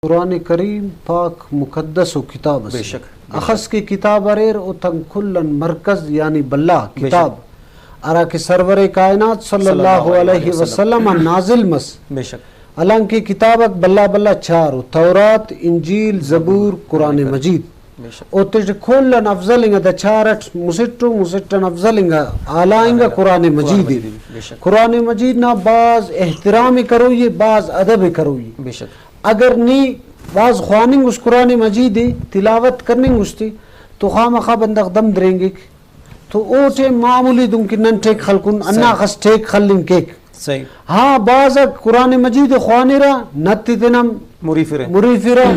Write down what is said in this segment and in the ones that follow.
قرآن کریم پاک مقدس و کتاب بے شک اخص کی کتاب اریر او تن کلن مرکز یعنی بلہ کتاب ارا کے سرور کائنات صلی اللہ علیہ وسلم نازل مس بے شک الان کی کتابک بلہ بلہ چارو تورات انجیل زبور قرآن مجید او تج کلن افضل انگا دا چارٹ مسٹن افضل انگا آلائنگا قرآن مجید قرآن مجید نا بعض احترامی کروئی بعض ادب کروئی بے شک اگر نی بعض خواننگ اس قرآن مجید تلاوت کرننگ اس تی تو خواہ بندق دم دریں گے تو او ٹے معمولی دن کی نن ٹیک خلقن انا خس ٹیک خلن کیک صحیح ہاں بعض قرآن مجید خوانی را نتی تنم مریفی را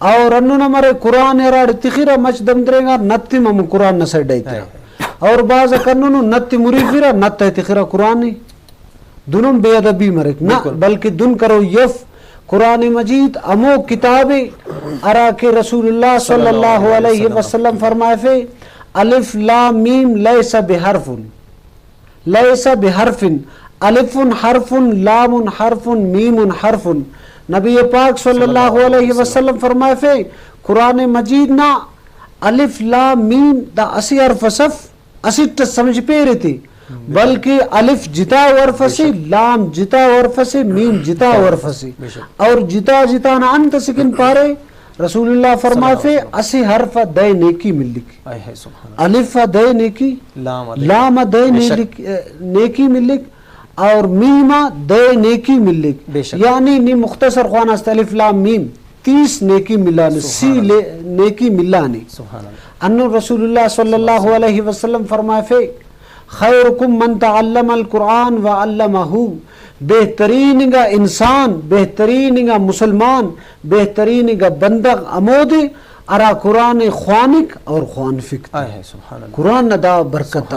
اور انو نمارے قرآن را تخیرہ مچ دم دریں گا نتی مم قرآن نسر ڈائیتا اور بعض کننو نتی مریفی را نتی تخیرہ قرآن دنم بے ادبی مرک نا بلکہ دن کرو یف قرآن مجید امو کتاب ارا کے رسول اللہ صلی اللہ علیہ وسلم فرمائے فے الف لام میم لیس بحرف الف حرف لام حرف میم حرف نبی پاک صلی اللہ علیہ وسلم فرمائے فے قرآن مجید نا الف لام میم دا اسی حرف صف اسی سمجھ پہ رہی تھی بلکہ الف جتا ورف سے لام جتا ورف سے میم جتا ورف سے اور جتا جتا نا انت سکن پارے رسول اللہ فرمائے فے اسی حرف دے نیکی ملک الف دے نیکی لام دے نیکی ملک اور میم دے نیکی ملک یعنی نی مختصر خوان است الف لام میم 30 نیکی ملانے سی نیکی ملانے انو رسول اللہ صلی اللہ علیہ وسلم فرمائے فے خیرکم من تعلم القرآن وعلمہ بہترین گا انسان بہترین گا مسلمان بہترین گا بندگ امودی ارا قرآن خوانک اور خوان فکت قرآن دا برکت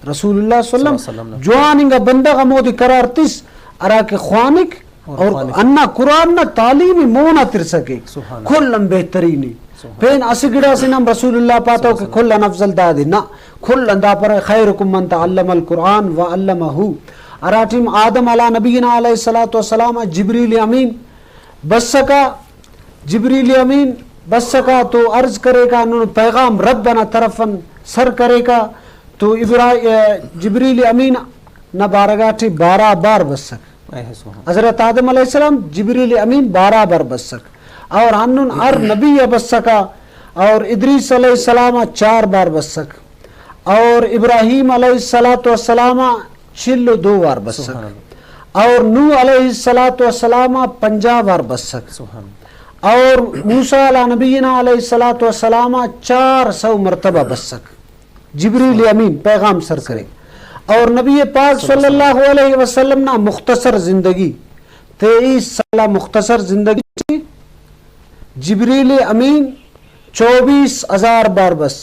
رسول اللہ صلی اللہ علیہ وسلم جوان گا بندگ امودی قرار تس ارا کے خوانک اور انہ قرآن نا تعلیمی مونا تر سکے کلن بہترینی پین اسی گڑا سنم رسول اللہ پاتو کہ کلن افضل دادی نا کلن دا پر خیرکم من تعلم القرآن وعلمہ اراتیم آدم علی نبینا علیہ السلام جبریل امین بس سکا تو عرض کرے گا انہوں پیغام ربنا طرفن سر کرے گا تو جبریل امین نہ بارگاٹی 12 بار بس سک حضرت آدم علیہ السلام جبریل امین 12 بار بس سک اور انہوں ار نبی بس سکا اور ادریس علیہ السلام 4 بار بس سک اور ابراہیم علیہ السلام 2 بار بس سک اور نو علیہ السلام 50 بار بس سک اور موسیٰ علیہ نبینا علیہ السلام 400 مرتبہ بس سک جبریل امین پیغام سر کرے اور نبی پاک صلی اللہ علیہ وسلم نا مختصر زندگی 23 سالہ مختصر زندگی جبریل امین 24,000 بار بس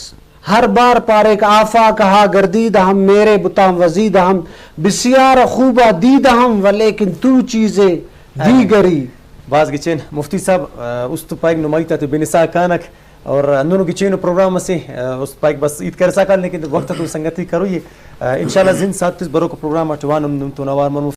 ہر بار پارے کا آفا کہا گردید ہم میرے بتام وزید ہم بسیار خوبہ دید ہم ولیکن تو چیزیں دیگری باز گچین مفتی صاحب اس تو پائک نمائی تا تو بنسا کانک اور انہوں گچین پروگرام سے اس پائک بس عید کر سکا لیکن وقت تو سنگتی کرو یہ انشاءاللہ زند ساتھ برو کو پروگرام اٹوان تو نوار منو